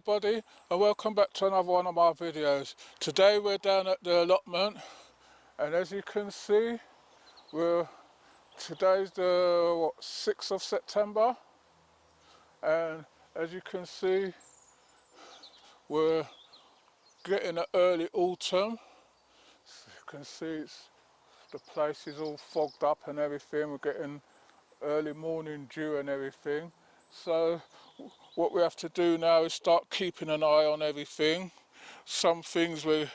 everybody, and welcome back to another one of my videos. Today we're down at the allotment, and as you can see, today's the 6th of September, and as you can see, we're getting an early autumn. So you can see the place is all fogged up and everything. We're getting early morning dew and everything. So what we have to do now is start keeping an eye on everything. Some things we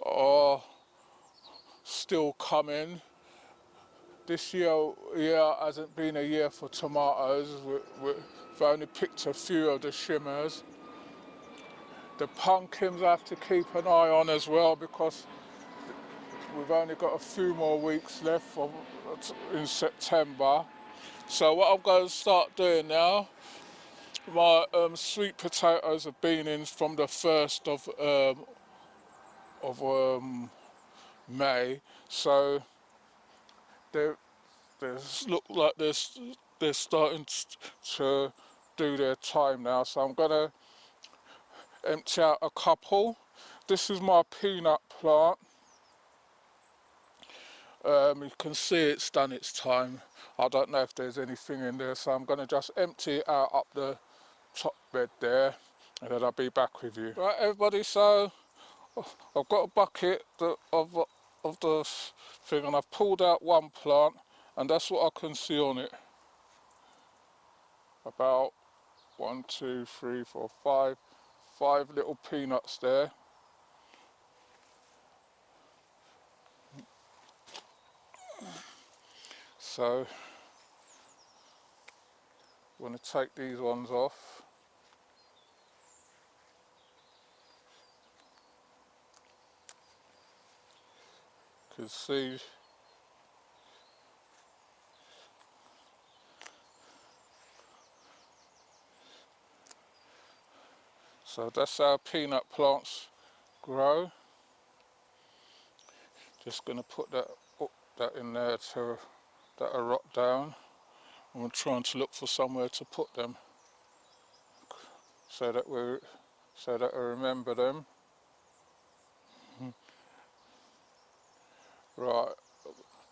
are still coming. This year hasn't been a year for tomatoes. We've only picked a few of the shimmers. The pumpkins I have to keep an eye on as well, because we've only got a few more weeks left in September. So what I'm going to start doing now, my sweet potatoes have been in from the 1st of May, so they look like they're starting to do their time now. So I'm going to empty out a couple. This is my peanut plant. You can see it's done its time. I don't know if there's anything in there, so I'm going to just empty it out up the top bed there, and then I'll be back with you. Right everybody, so I've got a bucket of the thing, and I've pulled out one plant, and that's what I can see on it. About 1, 2, 3, 4, 5 little peanuts there. So I'm going to take these ones off. You can see so that's how peanut plants grow. Just going to put that in there to that'll rot down. I'm trying to look for somewhere to put them so that I remember them. Right,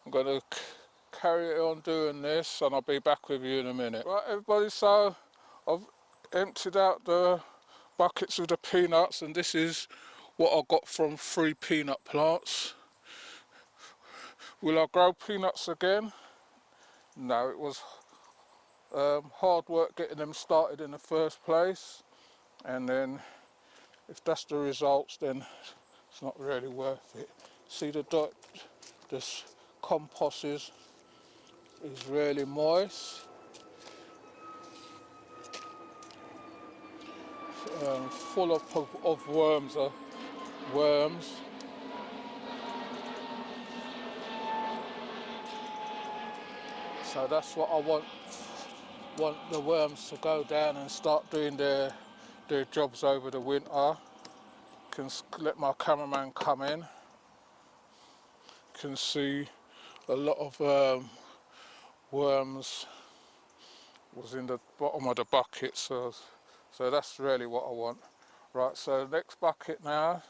I'm going to carry on doing this, and I'll be back with you in a minute. Right everybody, so I've emptied out the buckets with the peanuts, and this is what I got from 3 peanut plants. Will I grow peanuts again? No, it was hard work getting them started in the first place, and then if that's the results, then it's not really worth it. See this compost is really moist, full of worms. So that's what I want the worms to go down and start doing their jobs over the winter. Can let my cameraman come in. Can see a lot of worms was in the bottom of the bucket, so that's really what I want. Right, so the next bucket now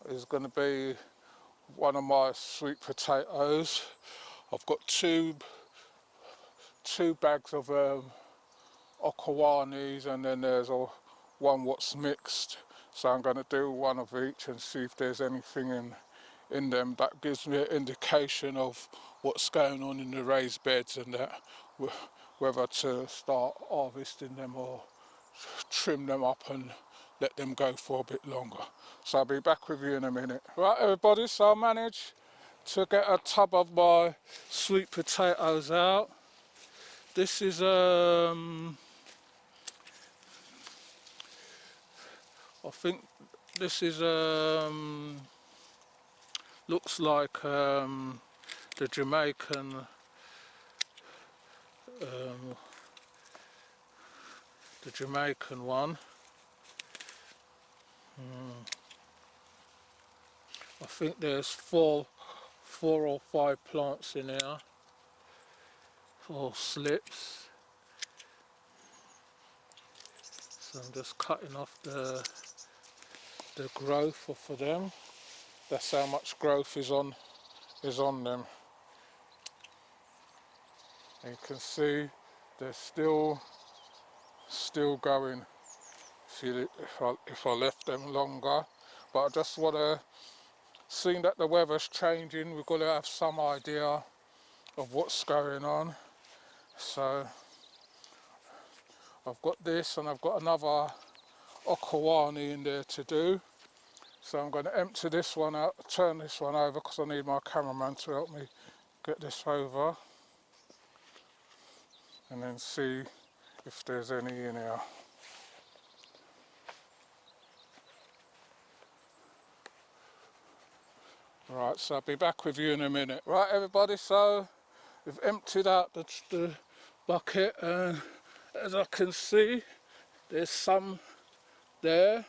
is going to be one of my sweet potatoes. I've got two bags of okawanis, and then there's one what's mixed. So I'm going to do one of each and see if there's anything in them that gives me an indication of what's going on in the raised beds, and that whether to start harvesting them or trim them up and let them go for a bit longer. So I'll be back with you in a minute. Right everybody, so I managed to get a tub of my sweet potatoes out. This is I think this is looks like the Jamaican one. I think there's four or 5 plants in here, 4 slips. So I'm just cutting off the growth for them. That's how much growth is on them. And you can see they're still going if I left them longer. But I just want to, seeing that the weather's changing, we've got to have some idea of what's going on. So I've got this and I've got another okawani in there to do. So I'm going to empty this one out, turn this one over because I need my cameraman to help me get this over, and then see if there's any in here. Right, so I'll be back with you in a minute. Right everybody, so we've emptied out the bucket, and as I can see there's some there.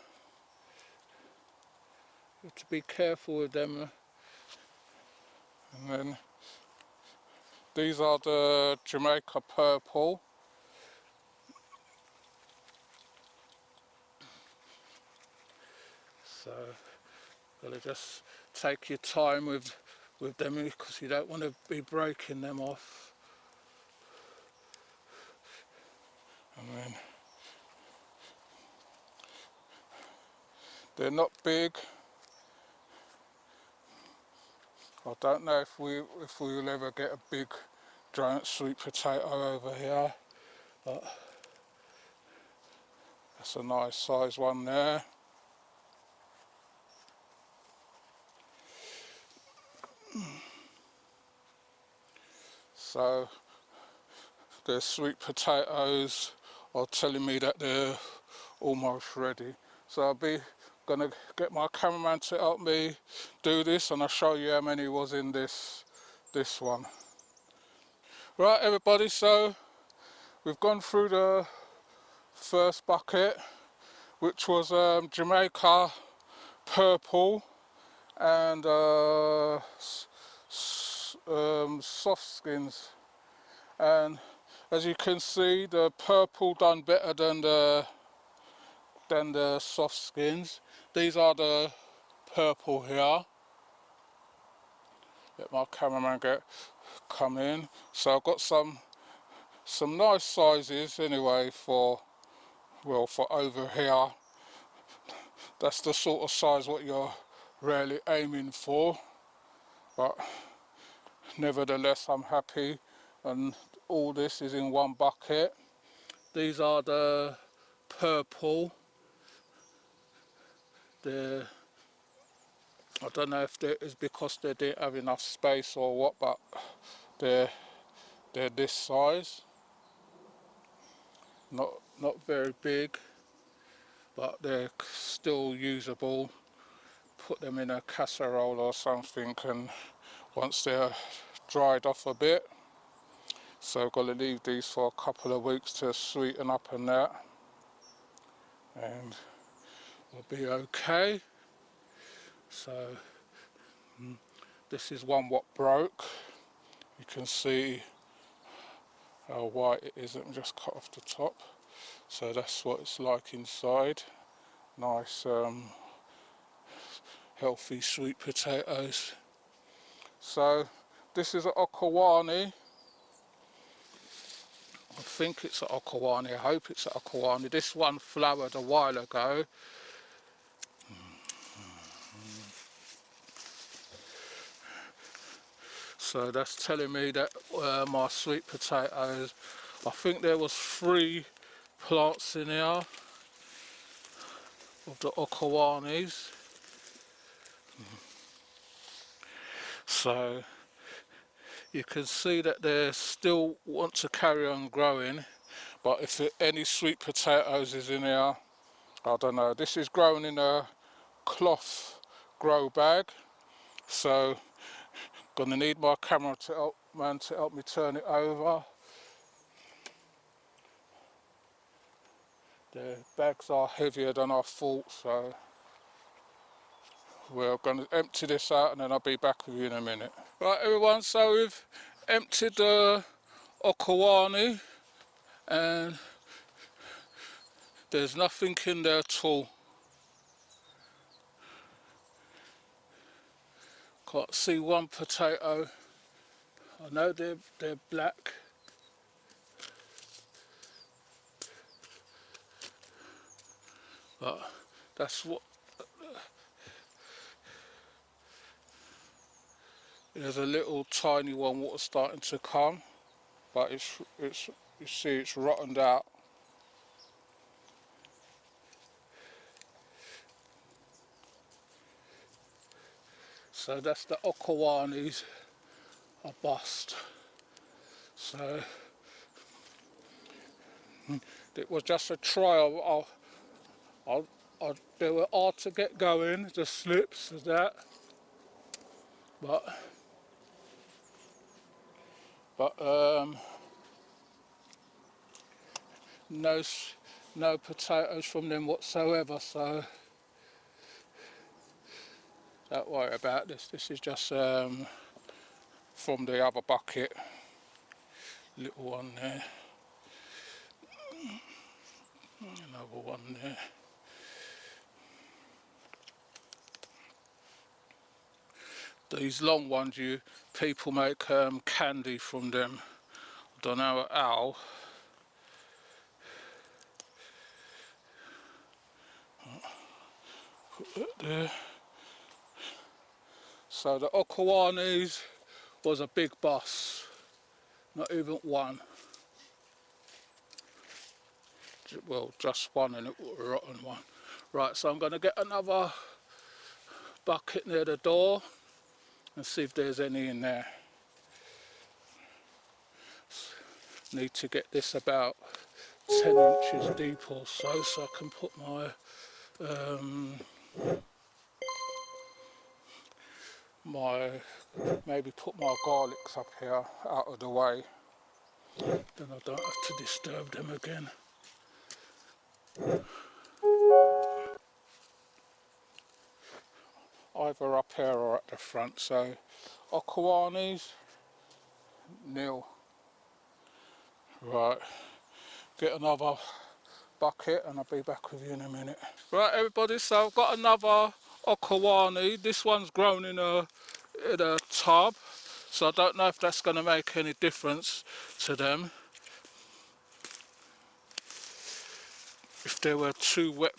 You have to be careful with them. And then these are the Jamaica purple. So gotta just take your time with them because you don't want to be breaking them off. And then they're not big. I don't know if we'll ever get a big giant sweet potato over here, but that's a nice size one there. So the sweet potatoes are telling me that they're almost ready. So I'll be gonna get my cameraman to help me do this, and I'll show you how many was in this one. Right everybody, so we've gone through the first bucket, which was Jamaica purple and soft skins, and as you can see the purple done better than the soft skins. These are the purple here. Let my cameraman come in. So I've got some nice sizes anyway for over here. That's the sort of size what you're really aiming for, but nevertheless I'm happy, and all this is in one bucket. These are the purple. I don't know if it is because they didn't have enough space or what, but they're this size. Not very big, but they're still usable. Put them in a casserole or something, and once they're dried off a bit, so I've got to leave these for a couple of weeks to sweeten up and that, and we'll be okay. So this is one what broke. You can see how white it is. Let me just cut off the top. So that's what it's like inside. Nice healthy sweet potatoes. So this is an okawani. I think it's an okawani, I hope it's an okawani. This one flowered a while ago. So that's telling me that my sweet potatoes, I think there was 3 plants in here of the okawanis. So you can see that they still want to carry on growing, but if any sweet potatoes is in here, I don't know. This is grown in a cloth grow bag, so gonna need my camera to help me turn it over. The bags are heavier than I thought, so we're going to empty this out and then I'll be back with you in a minute. Right everyone, so we've emptied the okawani, and There's nothing in there at all. Can't see one potato. I know they're black. But that's what. There's a little tiny one water starting to come, but it's you see it's rottened out. So that's the okawanis are bust. So it was just a trial. They were hard to get going, the slips and that, but no no potatoes from them whatsoever. So don't worry about this. This is just from the other bucket. Little one there, another one there. These long ones, people make candy from them. I don't know how. Put that there. So the okawanis was a big bus, not even one. Well, just one, and it was a rotten one. Right, so I'm going to get another bucket near the door and see if there's any in there. Need to get this about 10 inches deep or so I can put my maybe put my garlics up here out of the way, then I don't have to disturb them again. Either up here or at the front. So okawanis, nil. Right, get another bucket and I'll be back with you in a minute. Right everybody, so I've got another okawani. This one's grown in a tub, so I don't know if that's going to make any difference to them. If they were too wet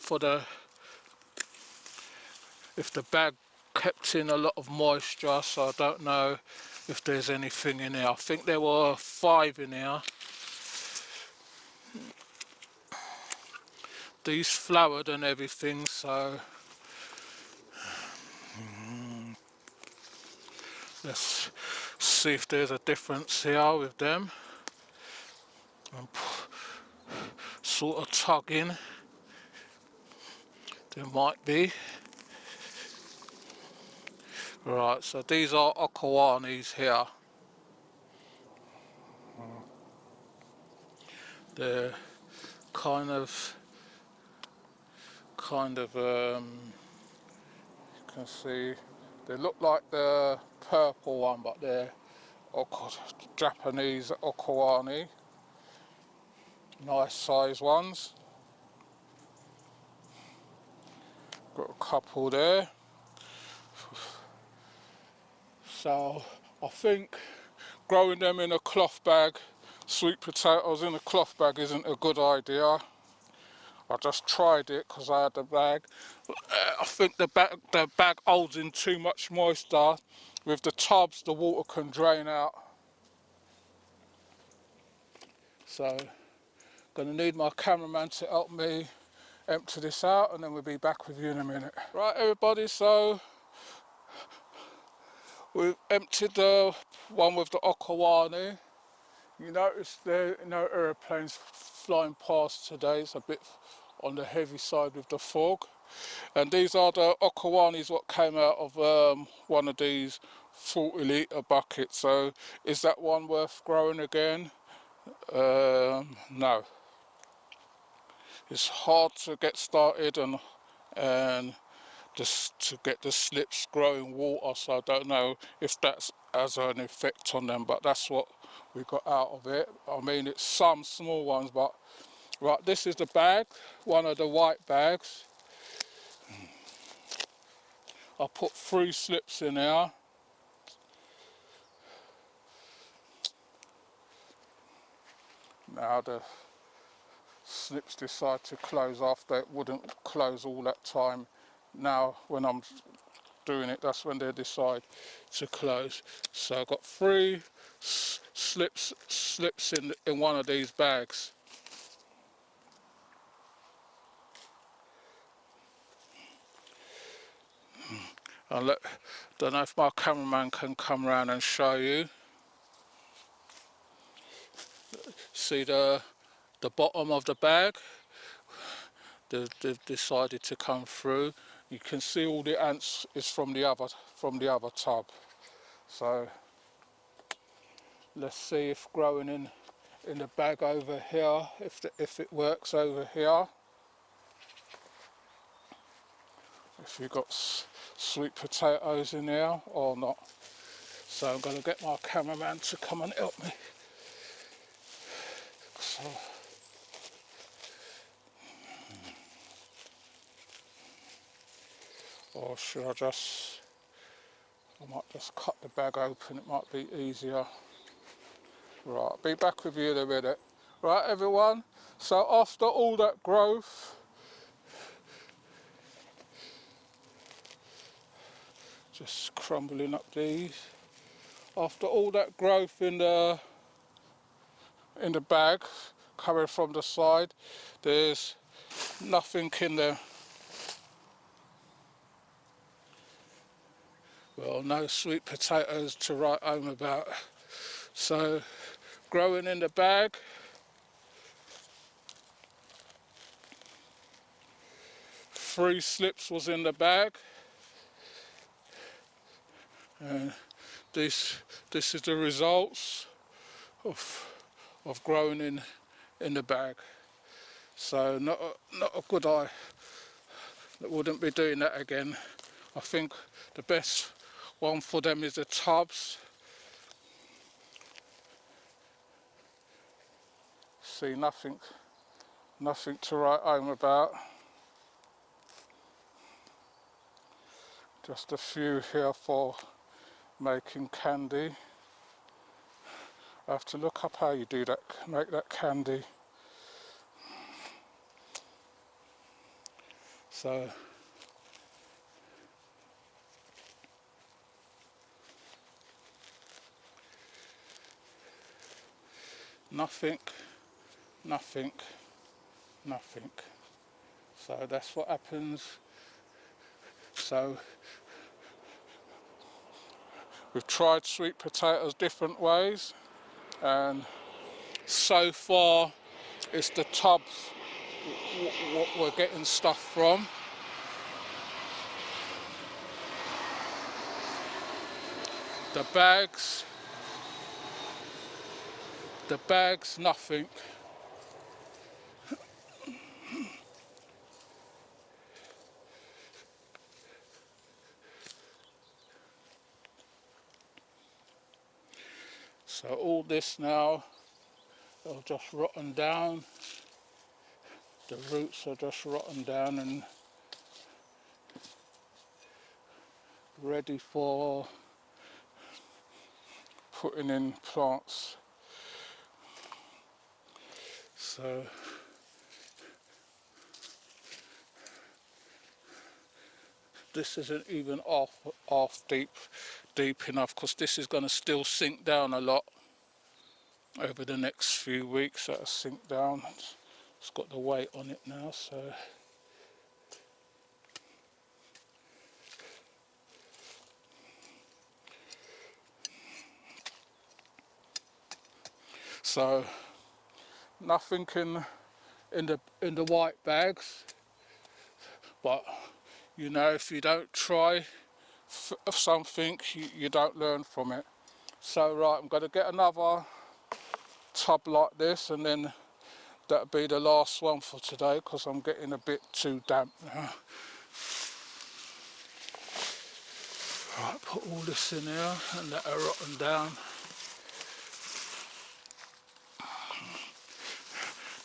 if the bag kept in a lot of moisture, so I don't know if there's anything in here. I think there were 5 in here. These flowered and everything, so let's see if there's a difference here with them. I'm sort of tugging. There might be. Right, so these are okawanis here. They're kind of you can see they look like the purple one, but they're Japanese okawani. Nice size ones. Got a couple there. So I think growing them in a cloth bag, sweet potatoes in a cloth bag, isn't a good idea. I just tried it because I had the bag. I think the bag holds in too much moisture. With the tubs, the water can drain out. So, gonna need my cameraman to help me empty this out, and then we'll be back with you in a minute. Right, everybody. So we've emptied the one with the okawani. You notice there are no aeroplanes flying past today. It's a bit on the heavy side with the fog. And these are the okawanis what came out of one of these 40 litre buckets. So is that one worth growing again? No. It's hard to get started and just to get the slips growing water, so I don't know if that has an effect on them, but that's what we got out of it. I mean, it's some small ones, but Right, this is the bag, one of the white bags. I put 3 slips in here. Now the slips decide to close after it wouldn't close all that time. Now when I'm doing it, that's when they decide to close. So I've got 3 slips in one of these bags. I don't know if my cameraman can come around and show you. See the bottom of the bag? They've decided to come through. You can see all the ants is from the other tub. So let's see if growing in the bag over here, if it works over here. If you've got sweet potatoes in there or not. So I'm going to get my cameraman to come and help me. So, or should I might just cut the bag open, it might be easier. Right, I'll be back with you in a minute. Right everyone, so after all that growth, just crumbling up these. After all that growth in the bag coming from the side, there's nothing in there. Well, no sweet potatoes to write home about. So growing in the bag, three slips was in the bag, and this is the results of growing in the bag. So not a good eye. That wouldn't be doing that again. I think the best one for them is the tubs. See, nothing to write home about. Just a few here for making candy. I have to look up how you do that, make that candy. So nothing. So that's what happens. So we've tried sweet potatoes different ways, and so far it's the tubs what we're getting stuff from. The bags, nothing. So all this now, they'll just rotten down. The roots are just rotten down and ready for putting in plants. So this isn't even half deep enough, because this is going to still sink down a lot over the next few weeks. That'll sink down. It's got the weight on it now, so nothing in the white bags, but you know, if you don't try something, you don't learn from it. So right, I'm going to get another tub like this, and then that'll be the last one for today, because I'm getting a bit too damp now. Right, put all this in here and let her rotten down.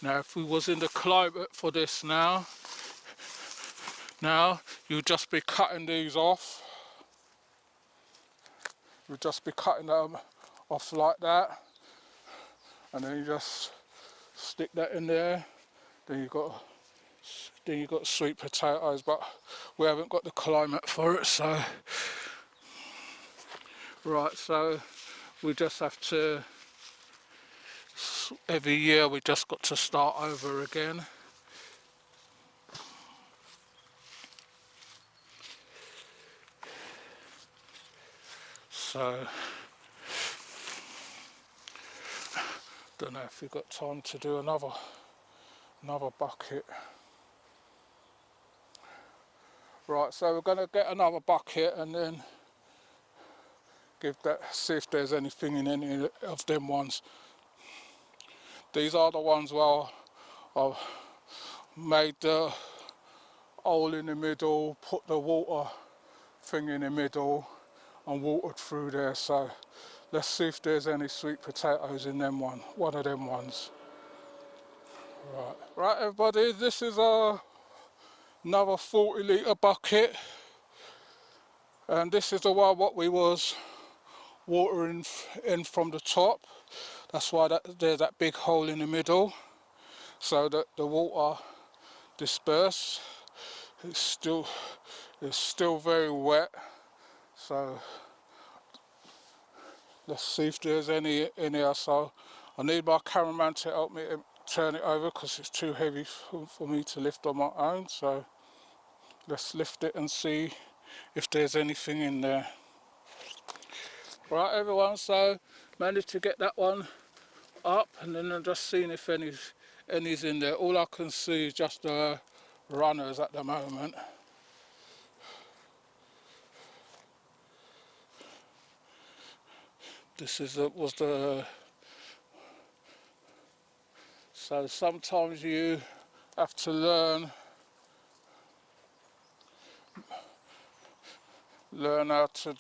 Now if we was in the climate for this now you'd just be cutting these off. You'd just be cutting them off like that, and then you just stick that in there. Then you got sweet potatoes, but we haven't got the climate for it, so right. So we just have to, every year we just got to start over again. So don't know if we've got time to do another bucket. Right, so we're going to get another bucket and then see if there's anything in any of them ones. These are the ones where I've made the hole in the middle, put the water thing in the middle and watered through there. So let's see if there's any sweet potatoes in them one of them ones. Right everybody, this is another 40-litre bucket, and this is the one what we was watering in from the top. That's why there's that big hole in the middle, so that the water disperse. It's still very wet, so let's see if there's any in here. So I need my cameraman to help me turn it over because it's too heavy for me to lift on my own. So let's lift it and see if there's anything in there. Right everyone, so managed to get that one up, and then I'm just seeing if any's in there. All I can see is just the runners at the moment. This was the, so sometimes you have to learn how to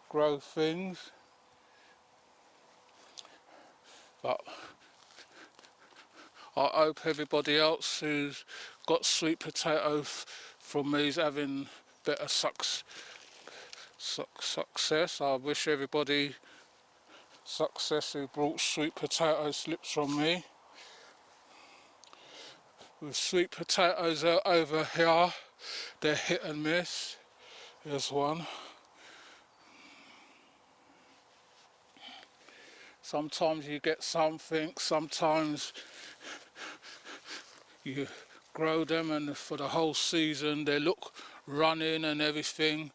grow things, but I hope everybody else who's got sweet potato from me is having better success. I wish everybody success who brought sweet potato slips from me. With sweet potatoes over here, they're hit and miss. Here's one. Sometimes you get something, sometimes you grow them and for the whole season they look running and everything.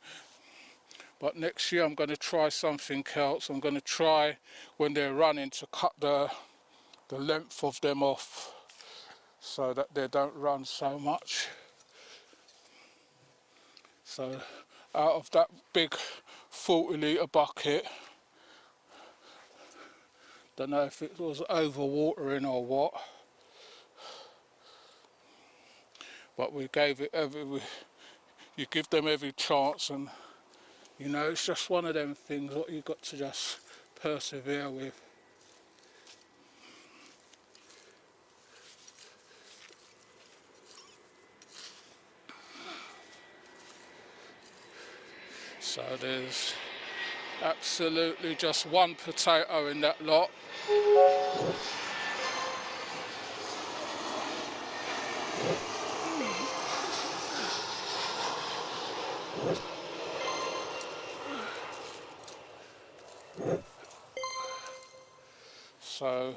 But next year I'm going to try something else. I'm going to try when they're running to cut the length of them off so that they don't run so much. So out of that big 40-litre bucket, don't know if it was over-watering or what, but we gave it you give them every chance, and you know, it's just one of them things what you've got to just persevere with. So there's absolutely just one potato in that lot. So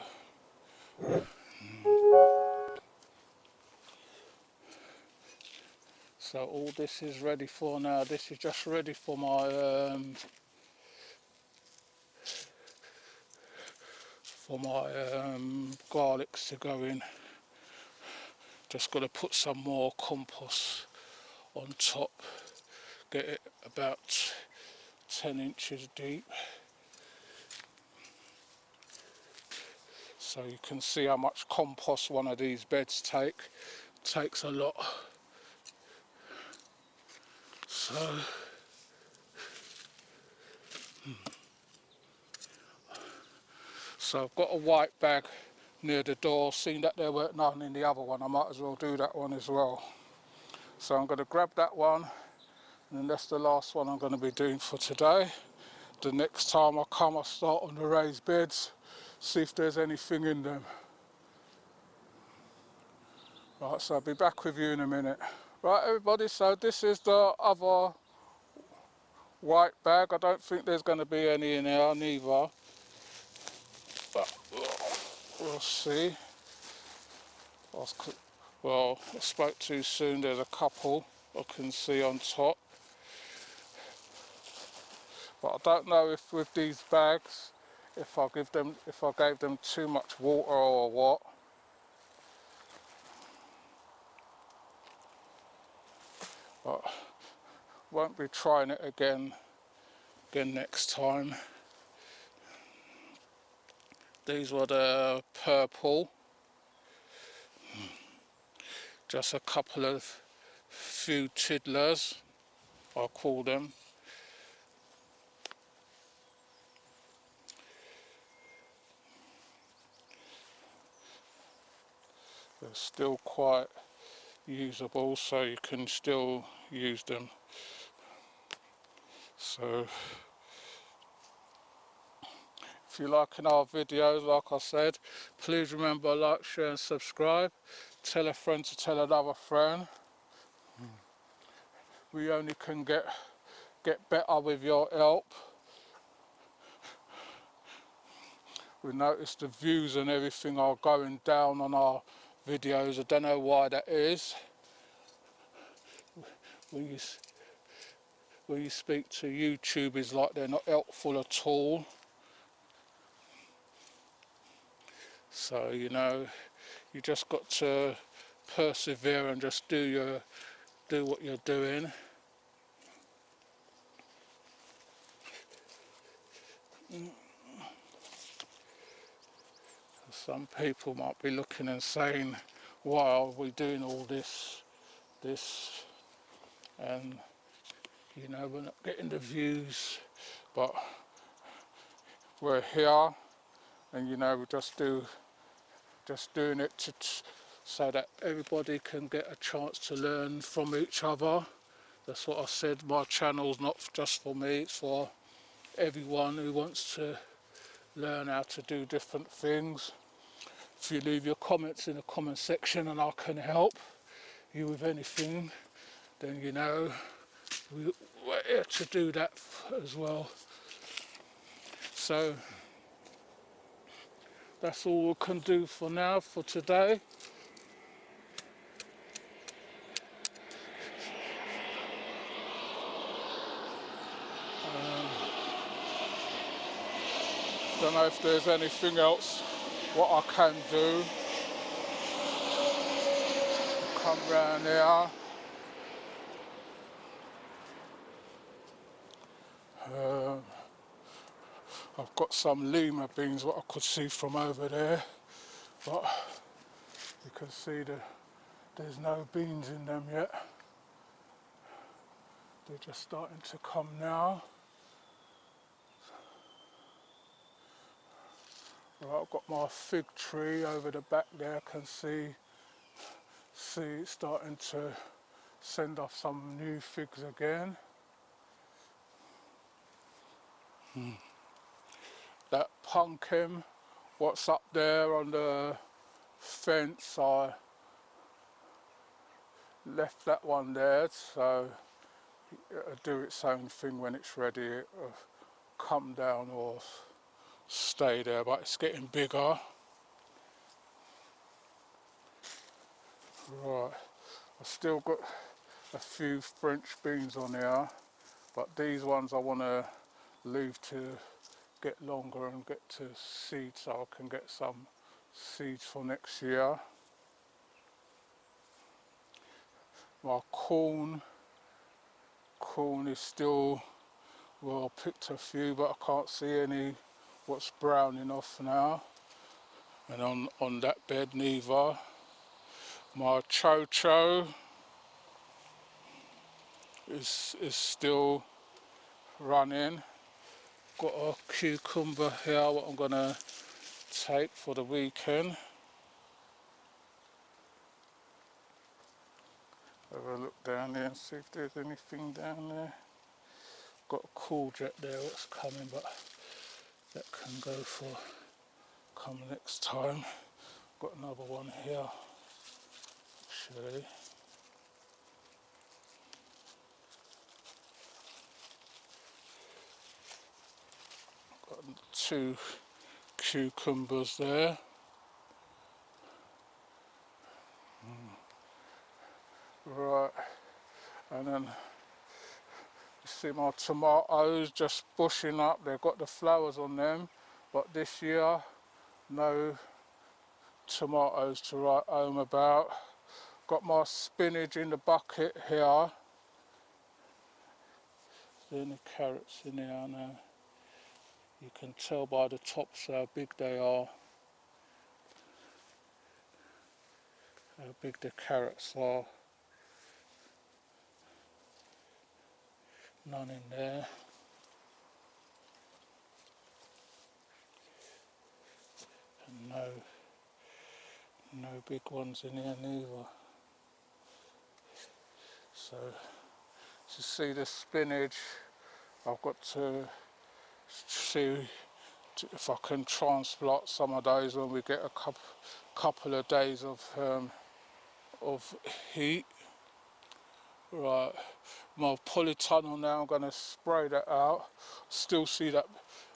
all this is ready for now. This is just ready for my garlics to go in. Just got to put some more compost on top. Get it about 10 inches deep. So you can see how much compost one of these beds takes a lot. So I've got a white bag near the door, seen that there weren't none in the other one. I might as well do that one as well. So I'm going to grab that one, and that's the last one I'm going to be doing for today. The next time I come, I'll start on the raised beds, see if there's anything in them. Right, so I'll be back with you in a minute. Right everybody, so this is the other white bag. I don't think there's going to be any in here neither, but we'll see. Well, I spoke too soon. There's a couple I can see on top, but I don't know if with these bags, if I gave them too much water or what. But won't be trying it again next time. These were the purple, just a couple of few tiddlers, I'll call them. They're still quite usable, so you can still use them. So if you're liking our videos, like I said, please remember, like, share and subscribe. Tell a friend to tell another friend. We only can get better with your help. We noticed the views and everything are going down on our videos. I don't know why that is. When you speak to YouTube, it's like they're not helpful at all. So, you know, you just got to persevere and just do what you're doing. Some people might be looking and saying, why are we doing all this, and you know, we're not getting the views, but we're here, and you know, we just doing it so that everybody can get a chance to learn from each other. That's what I said, my channel's not just for me, it's for everyone who wants to learn how to do different things. If you leave your comments in the comment section and I can help you with anything, then you know we're here to do that as well. So that's all we can do for now, for today. Don't know if there's anything else what I can do. Come round here. I've got some lima beans what I could see from over there, but you can see there's no beans in them yet. They're just starting to come now. Right, I've got my fig tree over the back there. I can see it's starting to send off some new figs again. That pumpkin, what's up there on the fence, I left that one there, so it'll do its own thing when it's ready. It'll come down or stay there, but it's getting bigger. Right, I've still got a few French beans on here, but these ones I want to leave to get longer and get to seed, so I can get some seeds for next year. My corn is still, well, I picked a few, but I can't see any what's brown enough now, and on that bed neither. My cho-cho is still running. Got a cucumber here what I'm gonna take for the weekend. Have a look down there and see if there's anything down there. Got a cool jet there what's coming, but that can go for come next time. Got another one here actually. Got 2 cucumbers there. Right, and then you see my tomatoes just bushing up. They've got the flowers on them, but this year no tomatoes to write home about. Got my spinach in the bucket here. There's any carrots in here now. You can tell by the tops how big they are, how big the carrots are. None in there. And no big ones in here neither. So to see the spinach, I've got to see if I can transplant some of those when we get a couple of days of heat. Right, my polytunnel now, I'm going to spray that out. Still see that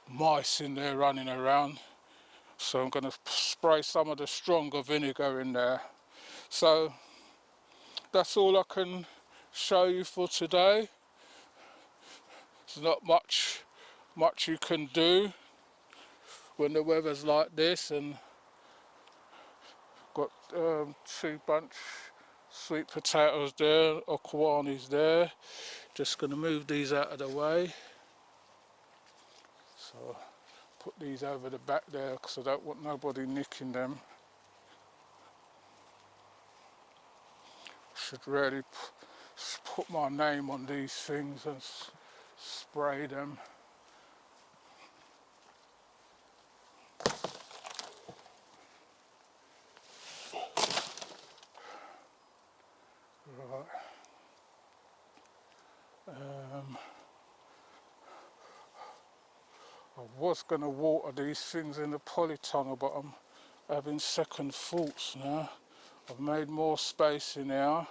mice in there running around, so I'm going to spray some of the stronger vinegar in there. So that's all I can show you for today. There's not much you can do when the weather's like this, and got 2 bunch sweet potatoes there, okwanis there. Just going to move these out of the way. So put these over the back there because I don't want nobody nicking them. Should really put my name on these things and spray them. Right. I was going to water these things in the polytunnel, but I'm having second thoughts now. I've made more space in here,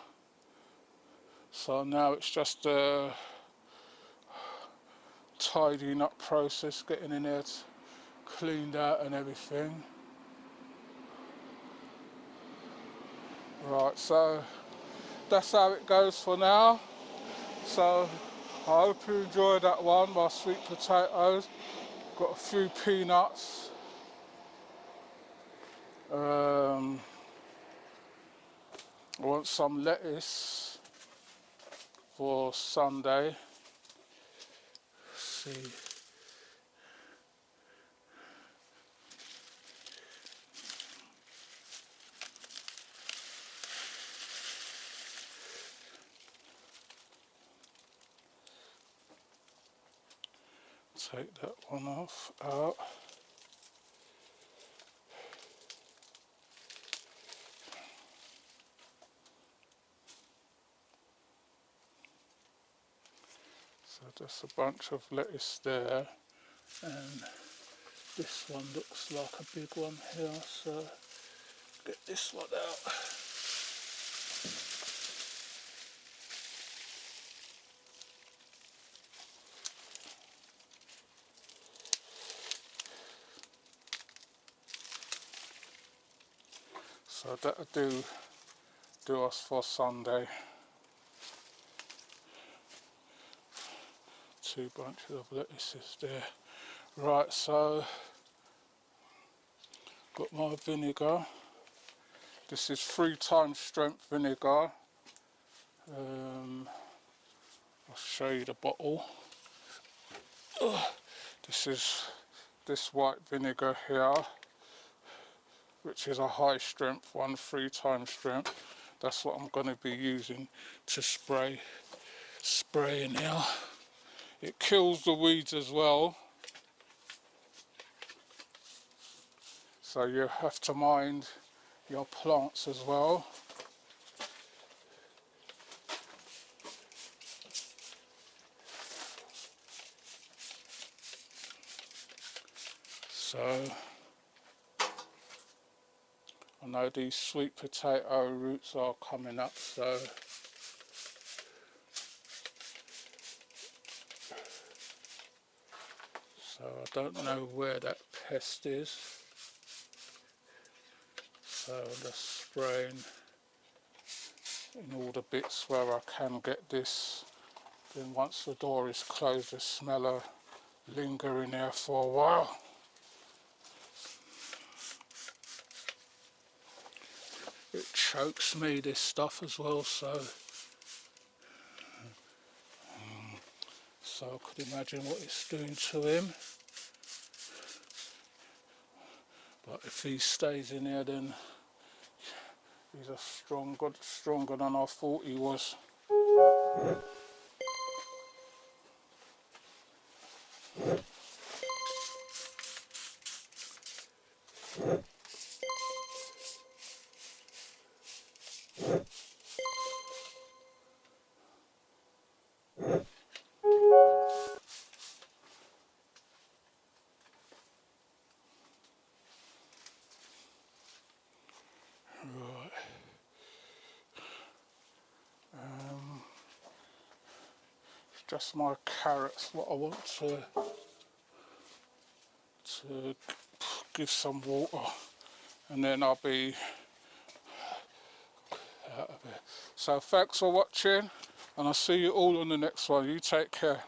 so now it's just a tidying up process, getting in there cleaned out and everything. Right, so that's how it goes for now. So I hope you enjoyed that one, my sweet potatoes. Got a few peanuts. I want some lettuce for Sunday. Let's see. Take that one off, out. So just a bunch of lettuce there, and this one looks like a big one here, so get this one out. So that'll do us for Sunday. 2 bunches of lettuces there. Right, so got my vinegar. This is 3 times strength vinegar. I'll show you the bottle. This is this white vinegar here, which is a high strength one, 3 times strength. That's what I'm going to be using to spray in here. It kills the weeds as well, so you have to mind your plants as well. So I know these sweet potato roots are coming up, so I don't know where that pest is. So I'm just spraying in all the bits where I can get this. Then once the door is closed, the smell will linger in there for a while. It chokes me, this stuff as well, so I could imagine what it's doing to him. But if he stays in here, then he's stronger than I thought he was. Right. It's just my carrots what I want to give some water, and then I'll be out of it. So thanks for watching, and I'll see you all on the next one. You take care.